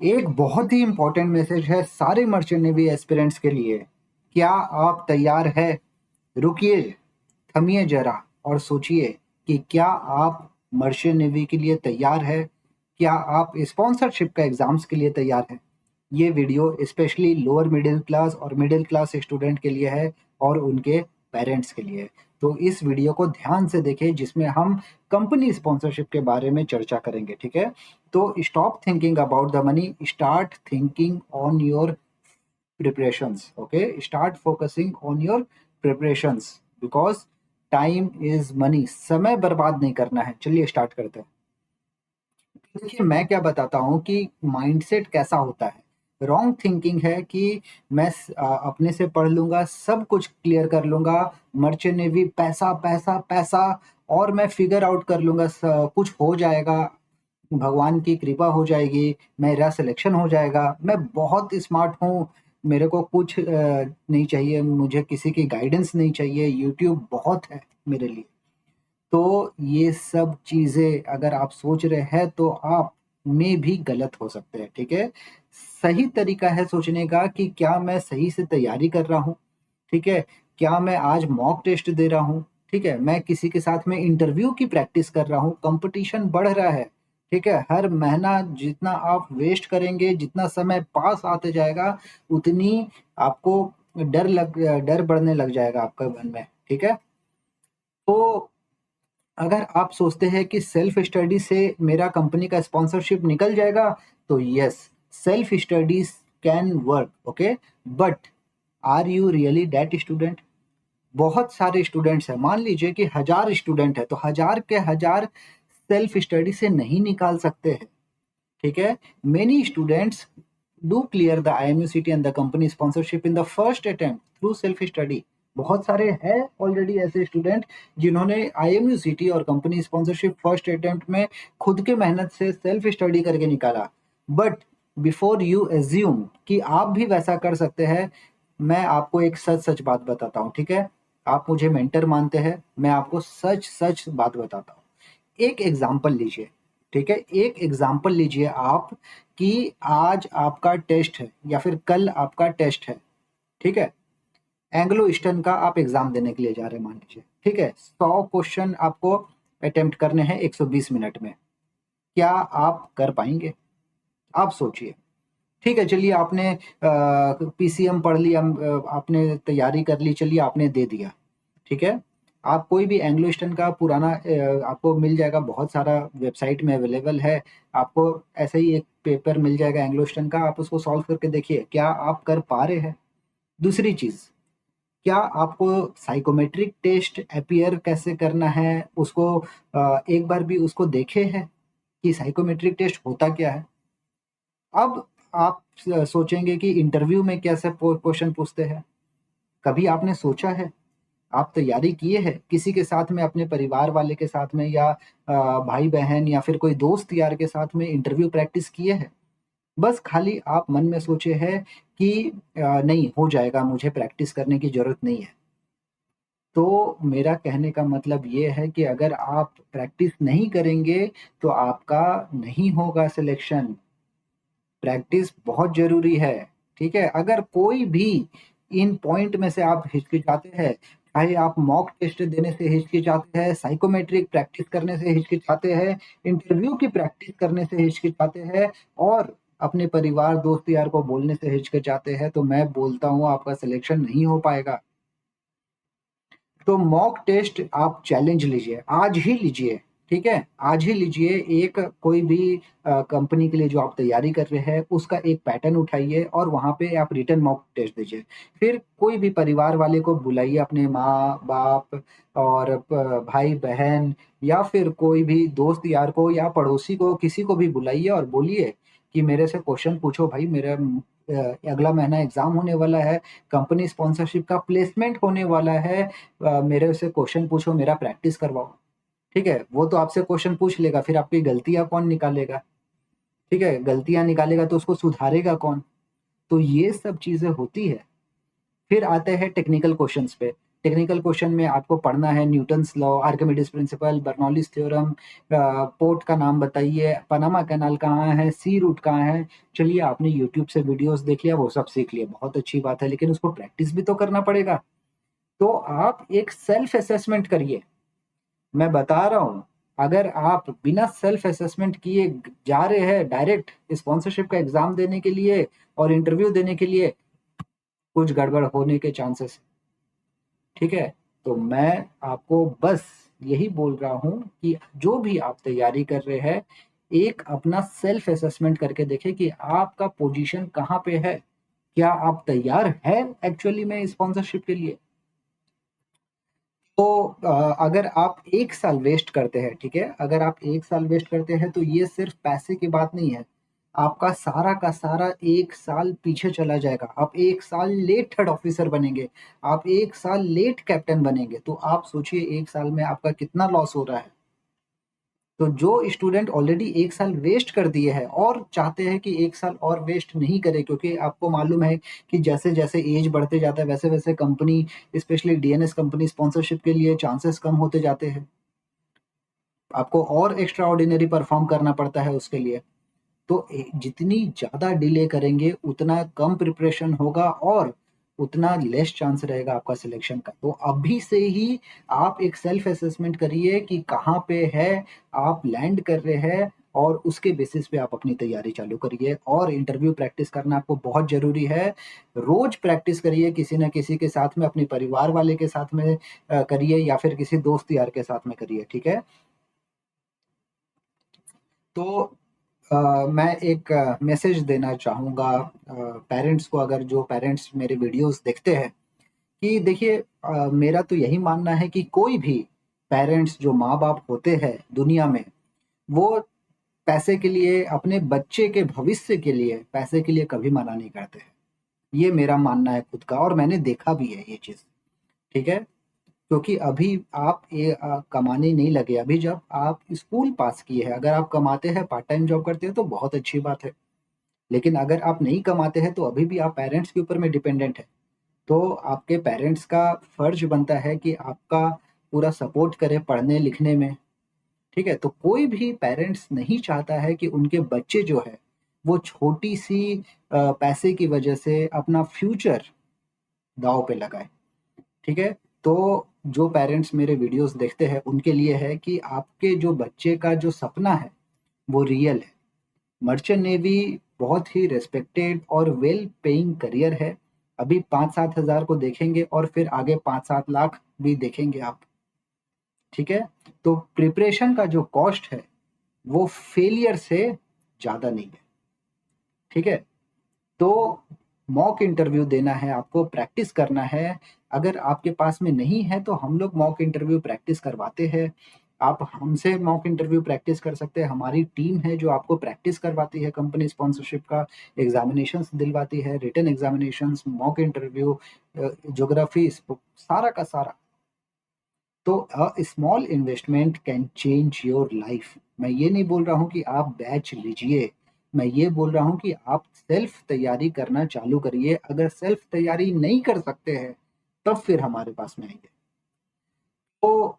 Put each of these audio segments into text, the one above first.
एक बहुत ही important message है सारे मर्चेंट नेवी एस्पिरेंट्स के लिए। क्या आप तैयार है? रुकिए, थमिए जरा और सोचिए कि क्या आप मर्चेंट नेवी के लिए तैयार है? क्या आप स्पॉन्सरशिप का एग्जाम्स के लिए तैयार है? ये video specially lower middle class और मिडिल क्लास स्टूडेंट के लिए है और उनके पेरेंट्स के लिए है। तो इस वीडियो को ध्यान से देखें, जिसमें हम कंपनी स्पॉन्सरशिप के बारे में चर्चा करेंगे। ठीक है, तो stop thinking about the money, start thinking on your preparations. Okay, start focusing on your preparations because time is money. समय बर्बाद नहीं करना है। चलिए स्टार्ट करते हैं। देखिए, मैं क्या बताता हूँ कि माइंडसेट कैसा होता है। रॉन्ग थिंकिंग है कि मैं अपने से पढ़ लूंगा, सब कुछ क्लियर कर लूंगा, मर्चेंट नेवी पैसा पैसा पैसा, और मैं फिगर आउट कर लूंगा, कुछ हो जाएगा, भगवान की कृपा हो जाएगी, मेरा सिलेक्शन हो जाएगा, मैं बहुत स्मार्ट हूँ, मेरे को कुछ नहीं चाहिए, मुझे किसी की गाइडेंस नहीं चाहिए, यूट्यूब बहुत है मेरे लिए। तो ये सब चीज़ें अगर आप सोच रहे हैं तो आप में भी गलत हो सकते हैं। ठीक है, सही तरीका है सोचने का कि क्या मैं सही से तैयारी कर रहा हूँ। ठीक है, क्या मैं आज मॉक टेस्ट दे रहा हूँ। ठीक है, मैं किसी के साथ में इंटरव्यू की प्रैक्टिस कर रहा हूँ, कंपटीशन बढ़ रहा है। ठीक है, हर महीना जितना आप वेस्ट करेंगे, जितना समय पास आते जाएगा, उतनी आपको डर बढ़ने लग जाएगा आपके मन में। ठीक है, तो अगर आप सोचते हैं कि सेल्फ स्टडी से मेरा कंपनी का स्पॉन्सरशिप निकल जाएगा, तो yes, self studies can work. Okay, but are you really that student? बहुत सारे स्टूडेंट्स हैं, मान लीजिए कि 1000 स्टूडेंट है, तो 1000 के 1000 सेल्फ स्टडी से नहीं निकाल सकते हैं। ठीक है, many students do clear the IMUCT and the company sponsorship in the first attempt through self study. बहुत सारे हैं ऑलरेडी ऐसे स्टूडेंट जिन्होंने IMUCT और कंपनी स्पॉन्सरशिप फर्स्ट अटेम्प्ट में खुद के मेहनत से सेल्फ स्टडी करके निकाला। बट बिफोर यू एज्यूम कि आप भी वैसा कर सकते हैं, मैं आपको एक सच सच बात बताता हूँ। ठीक है, आप मुझे मेंटर मानते हैं, मैं आपको सच सच बात बताता हूँ। एक एग्जाम्पल लीजिए। ठीक है, एक एग्जाम्पल लीजिए आप कि आज आपका टेस्ट है या फिर कल आपका टेस्ट है। ठीक है, एंग्लो ईस्टर्न का आप एग्जाम देने के लिए जा रहे हैं मान लीजिए। ठीक है, 100 क्वेश्चन आपको अटेम्प्ट करने हैं 120 मिनट में। क्या आप कर पाएंगे? आप सोचिए। ठीक है, चलिए आपने PCM पढ़ लिया, आपने तैयारी कर ली, चलिए आपने दे दिया। ठीक है, आप कोई भी एंग्लो ईस्टर्न का पुराना आपको मिल जाएगा, बहुत सारा वेबसाइट में अवेलेबल है। आपको ऐसे ही एक पेपर मिल जाएगा एंग्लो ईस्टर्न का, आप उसको सॉल्व करके देखिए, क्या आप कर पा रहे हैं? दूसरी चीज़, क्या आपको साइकोमेट्रिक टेस्ट अपीयर कैसे करना है उसको एक बार भी उसको देखे हैं कि साइकोमेट्रिक टेस्ट होता क्या है? अब आप सोचेंगे कि इंटरव्यू में कैसे क्वेश्चन पूछते हैं। कभी आपने सोचा है? आप तैयारी किए हैं किसी के साथ में, अपने परिवार वाले के साथ में, या भाई बहन या फिर कोई दोस्त यार के साथ में इंटरव्यू प्रैक्टिस किए हैं? बस खाली आप मन में सोचे हैं कि नहीं हो जाएगा, मुझे प्रैक्टिस करने की जरूरत नहीं है। तो मेरा कहने का मतलब ये है कि अगर आप प्रैक्टिस नहीं करेंगे तो आपका नहीं होगा सिलेक्शन। प्रैक्टिस बहुत ज़रूरी है। ठीक है? अगर कोई भी इन पॉइंट में से आप हिचकिचाते हैं, चाहे आप मॉक टेस्ट देने से हिचकिचाते हैं, साइकोमेट्रिक प्रैक्टिस करने से हिचकिचाते हैं, इंटरव्यू की प्रैक्टिस करने से हिचकिचाते हैं, और अपने परिवार, दोस्त यार को बोलने से हिचकिचाते हैं, तो मैं बोलता हूँ आपका सिलेक्शन नहीं हो पाएगा। तो मॉक टेस्ट आप चैलेंज लीजिए, आज ही लीजिए। ठीक है, आज ही लीजिए। एक कोई भी कंपनी के लिए जो आप तैयारी कर रहे हैं उसका एक पैटर्न उठाइए और वहां पे आप रिटर्न मॉक टेस्ट दीजिए। फिर कोई भी परिवार वाले को बुलाइए, अपने माँ बाप और भाई बहन, या फिर कोई भी दोस्त यार को या पड़ोसी को, किसी को भी बुलाइए और बोलिए कि मेरे से क्वेश्चन पूछो भाई, मेरा अगला महीना एग्जाम होने वाला है, कंपनी स्पॉन्सरशिप का प्लेसमेंट होने वाला है, मेरे से क्वेश्चन पूछो, मेरा प्रैक्टिस करवाओ। ठीक है, वो तो आपसे क्वेश्चन पूछ लेगा, फिर आपकी गलतियां कौन निकालेगा? ठीक है, गलतियां निकालेगा तो उसको सुधारेगा कौन? तो ये सब चीजें होती है। फिर आते हैं टेक्निकल क्वेश्चंस पे। टेक्निकल क्वेश्चन में आपको पढ़ना है Newton's law, Archimedes principal, Bernoulli's theorem, port का नाम बताइए, पनामा कैनाल कहाँ है, सी रूट कहाँ है। चलिए, आपने यूट्यूब से वीडियोस देख लिया, वो सब सीख लिया, बहुत अच्छी बात है, लेकिन उसको प्रैक्टिस भी तो करना पड़ेगा। तो आप एक सेल्फ असेसमेंट करिए। मैं बता रहा हूँ, अगर आप बिना सेल्फ असेसमेंट किए जा रहे हैं डायरेक्ट स्पॉन्सरशिप का एग्जाम देने के लिए और इंटरव्यू देने के लिए, कुछ गड़बड़ होने के चांसेस। ठीक है, तो मैं आपको बस यही बोल रहा हूँ कि जो भी आप तैयारी कर रहे हैं, एक अपना सेल्फ असेसमेंट करके देखें कि आपका पोजीशन कहाँ पे है। क्या आप तैयार हैं एक्चुअली में स्पॉन्सरशिप के लिए? तो अगर आप 1 साल वेस्ट करते हैं, ठीक है? अगर आप 1 साल वेस्ट करते हैं, तो ये सिर्फ़ पैसे की बात नहीं है। आपका सारा का सारा 1 साल पीछे चला जाएगा। आप 1 साल लेट थर्ड ऑफ़िसर बनेंगे, आप 1 साल लेट कैप्टन बनेंगे। तो आप सोचिए 1 साल में आपका कितना लॉस हो रहा है। तो जो स्टूडेंट ऑलरेडी 1 साल वेस्ट कर दिए हैं और चाहते हैं कि 1 साल और वेस्ट नहीं करें, क्योंकि आपको मालूम है कि जैसे-जैसे एज बढ़ते जाता है, वैसे-वैसे company, specially DNS company sponsorship के लिए चांसेस कम होते जाते हैं। आपको और एक्स्ट्रा ऑर्डिनरी परफ़ॉर्म करना पड़ता है उसके लिए। तो जितनी ज़्यादा डिले करेंगे, उतना कम प्रिपरेशन होगा और उतना लेस चांस रहेगा आपका सिलेक्शन का। तो अभी से ही आप एक सेल्फ असेसमेंट करिए कि कहाँ पे है, आप लैंड कर रहे हैं, और उसके बेसिस पे आप अपनी तैयारी चालू करिए। और इंटरव्यू प्रैक्टिस करना आपको बहुत ज़रूरी है। रोज़ प्रैक्टिस करिए, किसी न किसी के साथ में, अपने परिवार वाले के साथ में करिए, या फिर किसी दोस्त यार के साथ में करिए, ठीक है? तो मैं एक मैसेज देना चाहूँगा पेरेंट्स को, अगर जो पेरेंट्स मेरे वीडियोस देखते हैं, कि देखिए, मेरा तो यही मानना है कि कोई भी पेरेंट्स, जो माँ-बाप होते हैं दुनिया में, वो पैसे के लिए, अपने बच्चे के भविष्य के लिए, पैसे के लिए कभी मना नहीं करते हैं। ये मेरा मानना है खुद का, और मैंने देखा भी है ये चीज़, ठीक है? क्योंकि अभी आप कमाने नहीं लगे, अभी जब आप स्कूल पास किए हैं, अगर आप कमाते हैं, पार्ट टाइम जॉब करते हैं, तो बहुत अच्छी बात है। लेकिन अगर आप नहीं कमाते हैं, तो अभी भी आप पेरेंट्स के ऊपर में डिपेंडेंट है। तो आपके पेरेंट्स का फर्ज बनता है कि आपका पूरा सपोर्ट करें पढ़ने लिखने में, ठीक है? तो कोई भी पेरेंट्स नहीं चाहता है कि उनके बच्चे जो है, वो छोटी सी पैसे की वजह से अपना फ्यूचर दांव पे लगाए, ठीक है? तो जो पेरेंट्स मेरे वीडियोस देखते हैं, उनके लिए है कि आपके जो बच्चे का जो सपना है, वो रियल है। मर्चेंट नेवी बहुत ही रिस्पेक्टेड और वेल पेइंग करियर है। अभी 5-7 हज़ार को देखेंगे, और फिर आगे 5-7 लाख भी देखेंगे आप, ठीक है? तो प्रिपरेशन का जो कॉस्ट है, वो फेलियर से ज़्यादा नहीं है, ठीक है? तो मॉक इंटरव्यू देना है आपको, प्रैक्टिस करना है। अगर आपके पास में नहीं है, तो हम लोग मॉक इंटरव्यू प्रैक्टिस करवाते हैं। आप हमसे मॉक इंटरव्यू प्रैक्टिस कर सकते हैं। हमारी टीम है जो आपको प्रैक्टिस करवाती है, कंपनी स्पॉन्सरशिप का एग्ज़ामिनेशंस दिलवाती है, written examinations, mock interview, geography, सारा का सारा। तो small investment can change your life. मैं ये नहीं बोल रहा हूँ कि आप बैच लीजिए, मैं ये बोल रहा हूँ कि आप सेल्फ तैयारी करना चालू करिए। अगर सेल्फ तैयारी नहीं कर सकते हैं, तब फिर हमारे पास में आइए। तो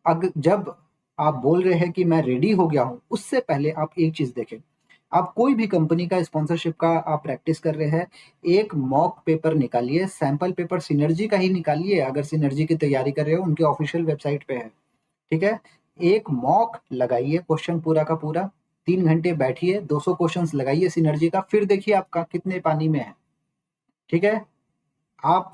अग जब आप बोल रहे हैं कि मैं रेडी हो गया हूँ, उससे पहले आप एक चीज़ देखें। आप कोई भी कंपनी का स्पॉन्सरशिप का आप प्रैक्टिस कर रहे हैं, एक मॉक पेपर निकालिए, सैंपल पेपर सिनर्जी का ही निकालिए, अगर सिनर्जी की तैयारी कर रहे हो, उनके ऑफिशियल वेबसाइट पे है, ठीक है? एक मॉक लगाइए, क्वेश्चन पूरा का पूरा, 3 घंटे बैठिए, 200 क्वेश्चंस लगाइए सिनर्जी का, फिर देखिए आपका कितने पानी में है, ठीक है? आप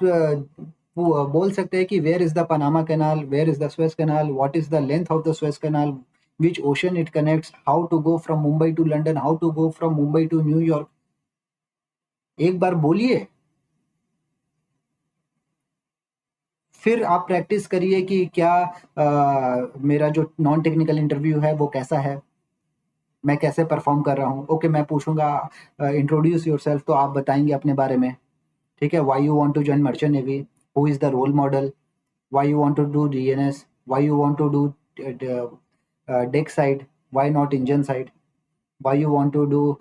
वो बोल सकते हैं कि where is the Panama Canal, where is the Suez Canal, what is the length of the Suez Canal, which ocean it connects, how to go from Mumbai to London, how to go from Mumbai to New York. एक बार बोलिए, फिर आप practice करिए कि क्या मेरा जो नॉन टेक्निकल इंटरव्यू है वो कैसा है, मैं कैसे परफॉर्म कर रहा हूँ। ओके, मैं पूछूंगा इंट्रोड्यूस योरसेल्फ, तो आप बताएंगे अपने बारे में, ठीक है? Why you want to join merchant navy, who is the role model, why you want to do DNS, why you want to do deck side, why not engine side, why you want to do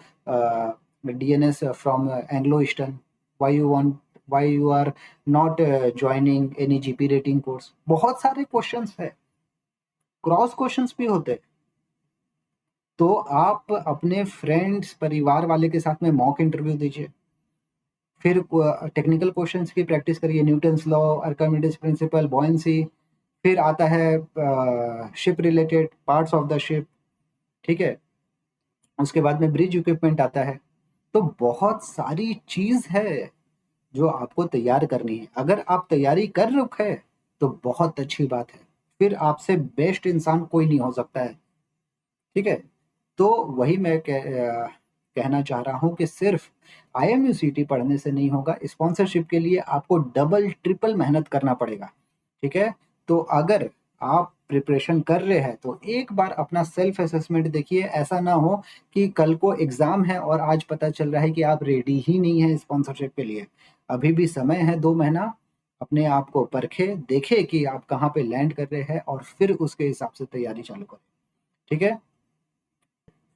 DNS from Anglo Eastern, why you want why you are not joining any GP rating course? बहुत सारे questions है, cross questions भी होते हैं। तो आप अपने friends, परिवार वाले के साथ में मॉक इंटरव्यू दीजिए, फिर टेक्निकल क्वेश्चंस की प्रैक्टिस करिए, Newton's law, Archimedes principal, buoyancy, फिर आता है ship related parts of the ship, ठीक है। उसके बाद में ब्रिज इक्विपमेंट आता है। तो बहुत सारी चीज है जो आपको तैयार करनी है। अगर आप तैयारी कर रखे तो बहुत अच्छी बात है, फिर आपसे बेस्ट इंसान कोई नहीं हो सकता है, ठीक है। तो वही मैं कहना चाह रहा हूँ कि सिर्फ IMUCT पढ़ने से नहीं होगा, स्पॉन्सरशिप के लिए आपको डबल ट्रिपल मेहनत करना पड़ेगा, ठीक है। तो अगर आप प्रिपरेशन कर रहे हैं तो एक बार अपना सेल्फ असेसमेंट देखिए। ऐसा ना हो कि कल को एग्जाम है और आज पता चल रहा है कि आप रेडी ही नहीं है स्पॉन्सरशिप के लिए। अभी भी समय है, 2 महीना। अपने आप को परखे, देखे कि आप कहाँ पे लैंड कर रहे हैं और फिर उसके हिसाब से तैयारी चालू करें, ठीक है,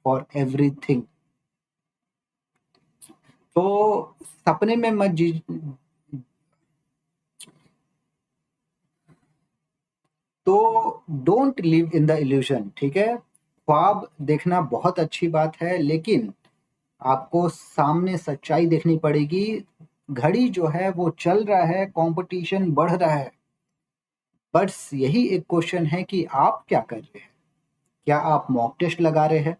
फॉर एवरीथिंग। तो सपने में मत जी, तो don't live in the illusion, ठीक है। ख्वाब देखना बहुत अच्छी बात है, लेकिन आपको सामने सच्चाई देखनी पड़ेगी। घड़ी जो है वो चल रहा है, कंपटीशन बढ़ रहा है। बस यही एक क्वेश्चन है कि आप क्या कर रहे हैं। क्या आप मॉक टेस्ट लगा रहे हैं?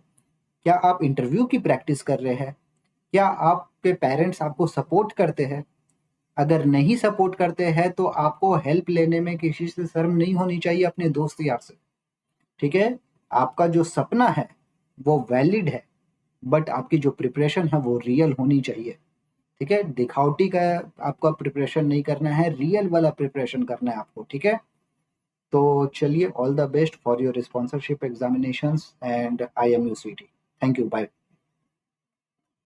क्या आप इंटरव्यू की प्रैक्टिस कर रहे हैं? क्या आपके पेरेंट्स आपको सपोर्ट करते हैं? अगर नहीं सपोर्ट करते हैं तो आपको हेल्प लेने में किसी से शर्म नहीं होनी चाहिए, अपने दोस्त यार से, ठीक है। आपका जो सपना है वो वैलिड है, बट आपकी जो प्रिपरेशन है वो रियल होनी चाहिए, ठीक है। दिखावटी का आपका प्रिपरेशन नहीं करना है, रियल वाला प्रिपरेशन करना है आपको, ठीक है। तो चलिए, all the best for your sponsorship examinations and IMUCT। Thank you, bye.